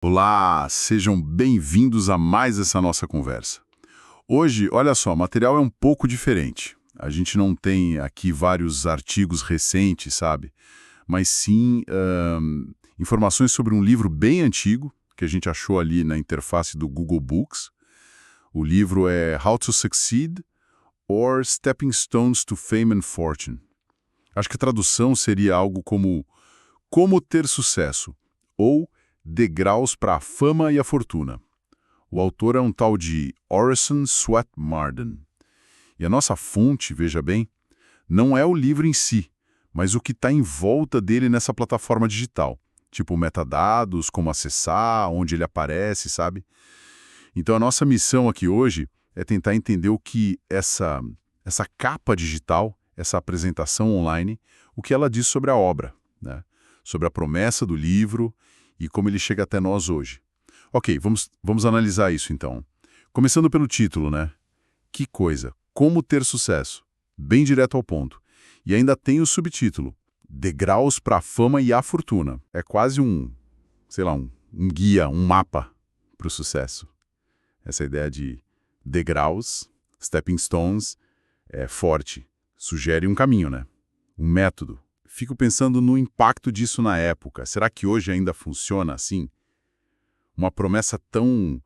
Olá, sejam bem-vindos a mais essa nossa conversa. Hoje, olha só, o material é um pouco diferente. A gente não tem aqui vários artigos recentes, sabe? Mas sim informações sobre um livro bem antigo, que a gente achou ali na interface do Google Books. O livro é How to Succeed or Stepping Stones to Fame and Fortune. Acho que a tradução seria algo como Como Ter Sucesso, ou Degraus para a Fama e a Fortuna. O autor é um tal de Orison Swett Marden. E a nossa fonte, veja bem, não é o livro em si, mas o que está em volta dele nessa plataforma digital. Tipo metadados, como acessar, onde ele aparece, sabe? Então a nossa missão aqui hoje é tentar entender o que essa capa digital, essa apresentação online, o que ela diz sobre a obra, né? Sobre a promessa do livro e como ele chega até nós hoje. Ok, vamos analisar isso então. Começando pelo título, né? Que coisa, como ter sucesso. Bem direto ao ponto. E ainda tem o subtítulo, Degraus para a Fama e a Fortuna. É quase sei lá, um guia, um mapa para o sucesso. Essa ideia de degraus, stepping stones, é forte. Sugere um caminho, né? Um método. Fico pensando no impacto disso na época. Será que hoje ainda funciona assim? Uma promessa tão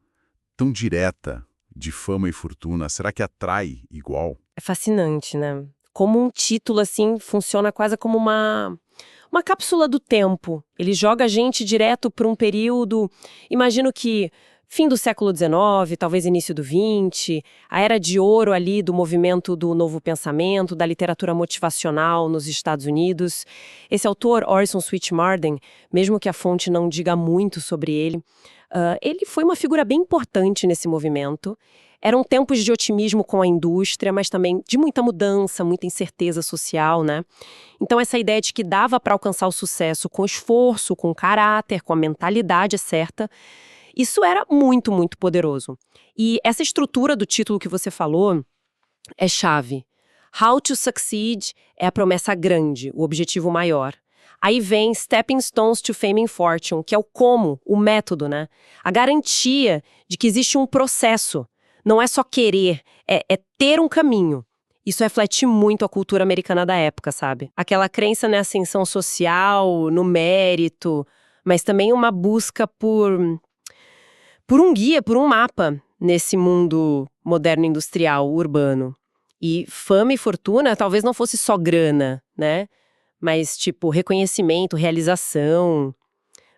direta de fama e fortuna, será que atrai igual? É fascinante, né? Como um título, assim, funciona quase como uma cápsula do tempo. Ele joga a gente direto para um período, imagino que fim do século XIX, talvez início do XX, a era de ouro ali do movimento do novo pensamento, da literatura motivacional nos Estados Unidos. Esse autor, Orison Swett Marden, mesmo que a fonte não diga muito sobre ele, ele foi uma figura bem importante nesse movimento. Eram tempos de otimismo com a indústria, mas também de muita mudança, muita incerteza social, né? Então essa ideia de que dava para alcançar o sucesso com esforço, com caráter, com a mentalidade certa, isso era muito, muito poderoso. E essa estrutura do título que você falou é chave. How to Succeed é a promessa grande, o objetivo maior. Aí vem Stepping Stones to Fame and Fortune, que é o como, o método, né? A garantia de que existe um processo. Não é só querer, é ter um caminho. Isso reflete muito a cultura americana da época, sabe? Aquela crença na ascensão social, no mérito, mas também uma busca por um guia, por um mapa nesse mundo moderno industrial, urbano. E fama e fortuna talvez não fosse só grana, né? Mas tipo reconhecimento, realização,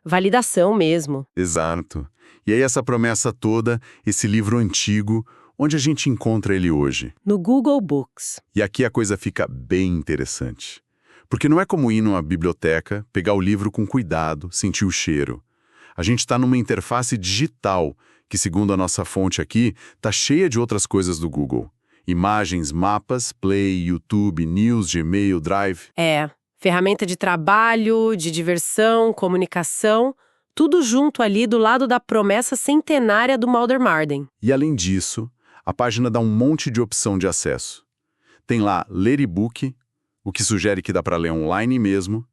validação mesmo. Exato. E aí essa promessa toda, esse livro antigo, onde a gente encontra ele hoje? No Google Books. E aqui a coisa fica bem interessante. Porque não é como ir numa biblioteca, pegar o livro com cuidado, sentir o cheiro. A gente está numa interface digital, que segundo a nossa fonte aqui, está cheia de outras coisas do Google. Imagens, mapas, Play, YouTube, News, Gmail, Drive. Ferramenta de trabalho, de diversão, comunicação, tudo junto ali do lado da promessa centenária do Malder Marden. E além disso, a página dá um monte de opção de acesso. Tem lá ler e-book, o que sugere que dá para ler online mesmo.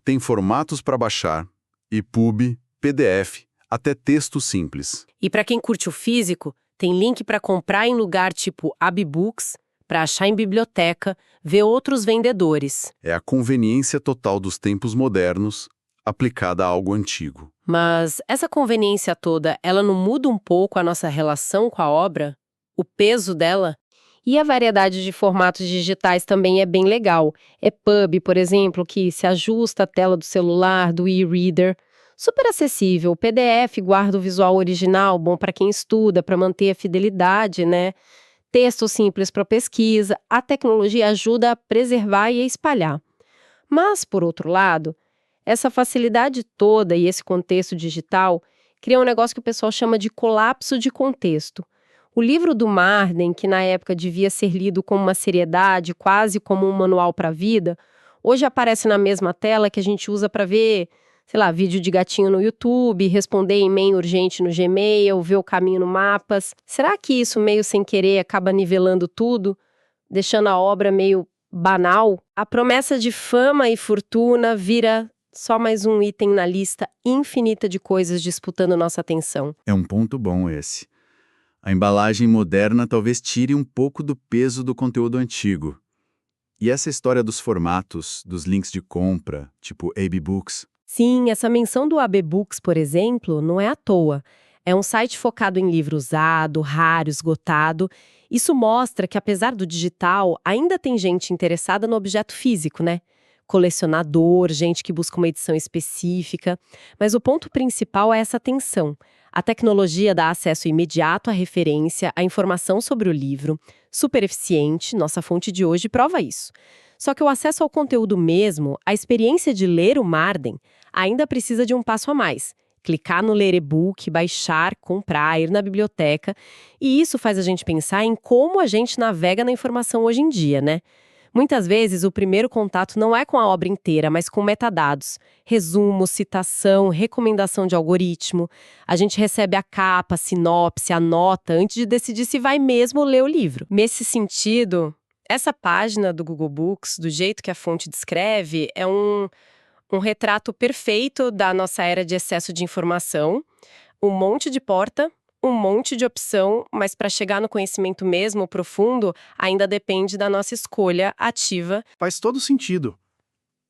Tem formatos para baixar, EPUB, PDF, até texto simples. E para quem curte o físico, tem link para comprar em lugar tipo Abbooks, para achar em biblioteca, ver outros vendedores. É a conveniência total dos tempos modernos aplicada a algo antigo. Mas essa conveniência toda, ela não muda um pouco a nossa relação com a obra? O peso dela? E a variedade de formatos digitais também é bem legal. EPUB, por exemplo, que se ajusta à tela do celular, do e-reader. Super acessível. O PDF guarda o visual original, bom para quem estuda, para manter a fidelidade, né? Texto simples para pesquisa. A tecnologia ajuda a preservar e a espalhar. Mas, por outro lado, essa facilidade toda e esse contexto digital cria um negócio que o pessoal chama de colapso de contexto. O livro do Marden, que na época devia ser lido com uma seriedade, quase como um manual para a vida, hoje aparece na mesma tela que a gente usa para ver, sei lá, vídeo de gatinho no YouTube, responder e-mail urgente no Gmail, ver o caminho no Mapas. Será que isso, meio sem querer, acaba nivelando tudo, deixando a obra meio banal? A promessa de fama e fortuna vira Só mais um item na lista infinita de coisas disputando nossa atenção. É um ponto bom esse. A embalagem moderna talvez tire um pouco do peso do conteúdo antigo. E essa história dos formatos, dos links de compra, tipo AB Books, Sim, essa menção do AB Books, por exemplo, não é à toa. É um site focado em livro usado, raro, esgotado. Isso mostra que, apesar do digital, ainda tem gente interessada no objeto físico, né? Colecionador, gente que busca uma edição específica. Mas o ponto principal é essa tensão. A tecnologia dá acesso imediato à referência, à informação sobre o livro. Super eficiente, nossa fonte de hoje prova isso. Só que o acesso ao conteúdo mesmo, a experiência de ler o Marden, ainda precisa de um passo a mais. Clicar no ler e-book, baixar, comprar, ir na biblioteca. E isso faz a gente pensar em como a gente navega na informação hoje em dia, né? Muitas vezes o primeiro contato não é com a obra inteira, mas com metadados. Resumo, citação, recomendação de algoritmo. A gente recebe a capa, a sinopse, a nota, antes de decidir se vai mesmo ler o livro. Nesse sentido, essa página do Google Books, do jeito que a fonte descreve, é um retrato perfeito da nossa era de excesso de informação, um monte de porta, um monte de opção, mas para chegar no conhecimento mesmo profundo, ainda depende da nossa escolha ativa. faz todo sentido.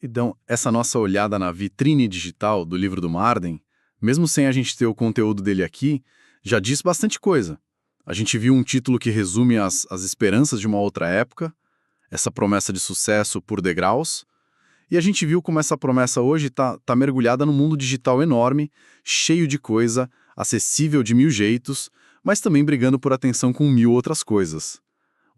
Então, essa nossa olhada na vitrine digital do livro do Marden, mesmo sem a gente ter o conteúdo dele aqui, já diz bastante coisa. A gente viu um título que resume as esperanças de uma outra época, essa promessa de sucesso por degraus, e a gente viu como essa promessa hoje tá mergulhada num mundo digital enorme, cheio de coisa, acessível de 1000 jeitos, mas também brigando por atenção com 1000 outras coisas.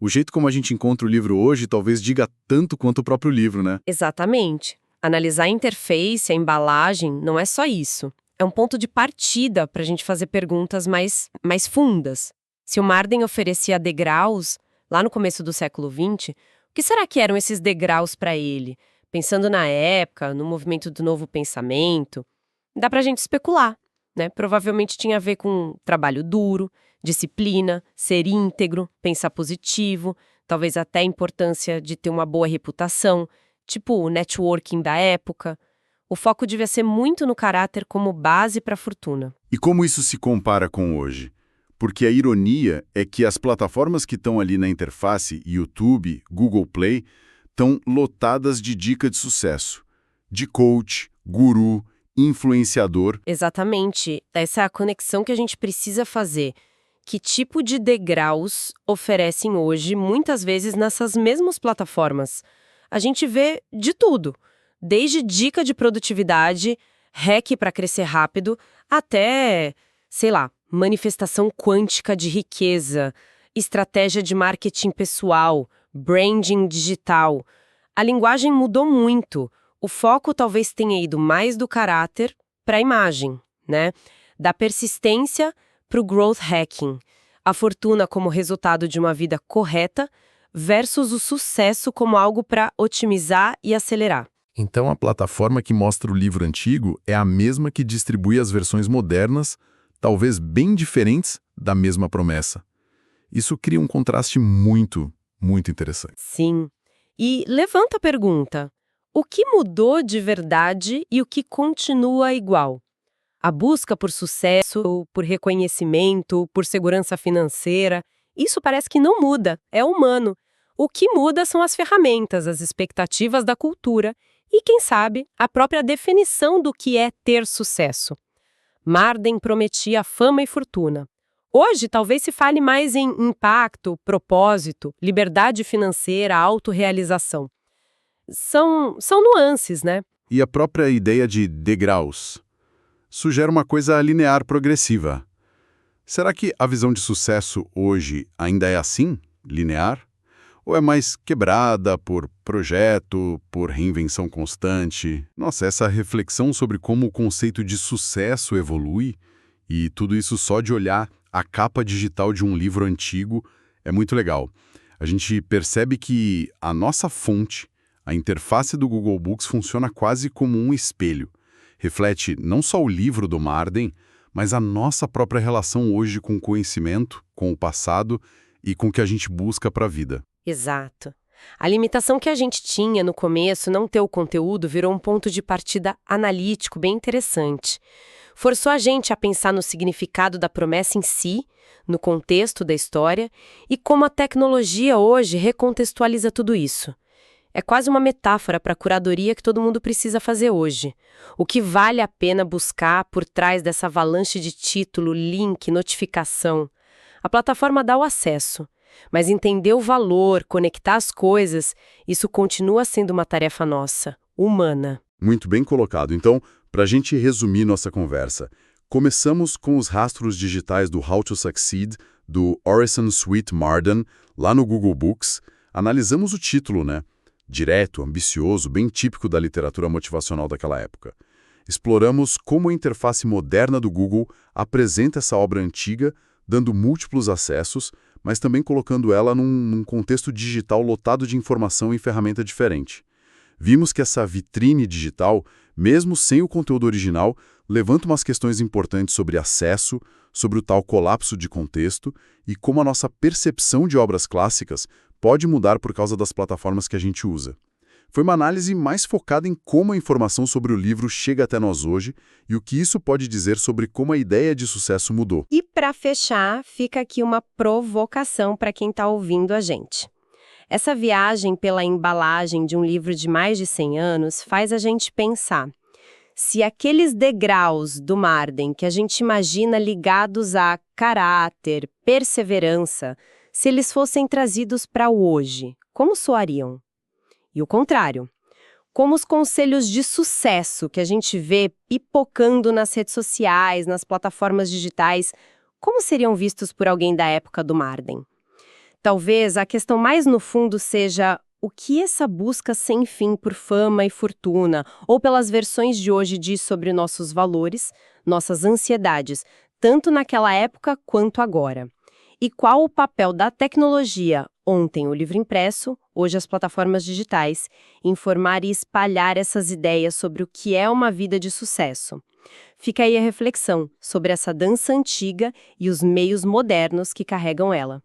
O jeito como a gente encontra o livro hoje talvez diga tanto quanto o próprio livro, né? Exatamente. Analisar a interface, a embalagem, não é só isso. É um ponto de partida para a gente fazer perguntas mais fundas. Se o Marden oferecia degraus, lá no começo do século XX, o que será que eram esses degraus para ele? Pensando na época, no movimento do novo pensamento, dá pra gente especular, né? Provavelmente tinha a ver com trabalho duro, disciplina, ser íntegro, pensar positivo, talvez até a importância de ter uma boa reputação, tipo o networking da época. O foco devia ser muito no caráter como base para a fortuna. E como isso se compara com hoje? Porque a ironia é que as plataformas que estão ali na interface, YouTube, Google Play, estão lotadas de dica de sucesso, de coach, guru, influenciador. Exatamente. Essa é a conexão que a gente precisa fazer. Que tipo de degraus oferecem hoje, muitas vezes, nessas mesmas plataformas? A gente vê de tudo, desde dica de produtividade, hack para crescer rápido, até, sei lá, manifestação quântica de riqueza, estratégia de marketing pessoal, branding digital. A linguagem mudou muito. O foco talvez tenha ido mais do caráter para a imagem, né? Da persistência para o growth hacking. A fortuna como resultado de uma vida correta versus o sucesso como algo para otimizar e acelerar. Então a plataforma que mostra o livro antigo é a mesma que distribui as versões modernas, talvez bem diferentes, da mesma promessa. Isso cria um contraste muito interessante. Sim. E levanta a pergunta: o que mudou de verdade e o que continua igual? A busca por sucesso, por reconhecimento, por segurança financeira, isso parece que não muda, é humano. O que muda são as ferramentas, as expectativas da cultura e, quem sabe, a própria definição do que é ter sucesso. Marden prometia fama e fortuna. Hoje, talvez se fale mais em impacto, propósito, liberdade financeira, autorrealização. São nuances, né? E a própria ideia de degraus sugere uma coisa linear progressiva. Será que a visão de sucesso hoje ainda é assim, linear? Ou é mais quebrada por projeto, por reinvenção constante? Nossa, essa reflexão sobre como o conceito de sucesso evolui, e tudo isso só de olhar a capa digital de um livro antigo, é muito legal. A gente percebe que a nossa fonte, a interface do Google Books, funciona quase como um espelho. Reflete não só o livro do Marden, mas a nossa própria relação hoje com o conhecimento, com o passado e com o que a gente busca para a vida. Exato. A limitação que a gente tinha no começo, não ter o conteúdo, virou um ponto de partida analítico bem interessante. Forçou a gente a pensar no significado da promessa em si, no contexto da história, e como a tecnologia hoje recontextualiza tudo isso. É quase uma metáfora para a curadoria que todo mundo precisa fazer hoje. O que vale a pena buscar por trás dessa avalanche de título, link, notificação? A plataforma dá o acesso, mas entender o valor, conectar as coisas, isso continua sendo uma tarefa nossa, humana. Muito bem colocado. Então, para a gente resumir nossa conversa, começamos com os rastros digitais do How to Succeed, do Orison Swett Marden, lá no Google Books. Analisamos o título, né? Direto, ambicioso, bem típico da literatura motivacional daquela época. Exploramos como a interface moderna do Google apresenta essa obra antiga, dando múltiplos acessos, mas também colocando ela num contexto digital lotado de informação e ferramenta diferente. Vimos que essa vitrine digital, mesmo sem o conteúdo original, levanta umas questões importantes sobre acesso, sobre o tal colapso de contexto e como a nossa percepção de obras clássicas pode mudar por causa das plataformas que a gente usa. Foi uma análise mais focada em como a informação sobre o livro chega até nós hoje e o que isso pode dizer sobre como a ideia de sucesso mudou. E para fechar, fica aqui uma provocação para quem está ouvindo a gente. Essa viagem pela embalagem de um livro de mais de 100 anos faz a gente pensar se aqueles degraus do Marden que a gente imagina ligados a caráter, perseverança, se eles fossem trazidos para o hoje, como soariam? E o contrário, como os conselhos de sucesso que a gente vê pipocando nas redes sociais, nas plataformas digitais, como seriam vistos por alguém da época do Marden? Talvez a questão mais no fundo seja o que essa busca sem fim por fama e fortuna, ou pelas versões de hoje diz sobre nossos valores, nossas ansiedades, tanto naquela época quanto agora. E qual o papel da tecnologia, ontem o livro impresso, hoje as plataformas digitais, em formar e espalhar essas ideias sobre o que é uma vida de sucesso. Fica aí a reflexão sobre essa dança antiga e os meios modernos que carregam ela.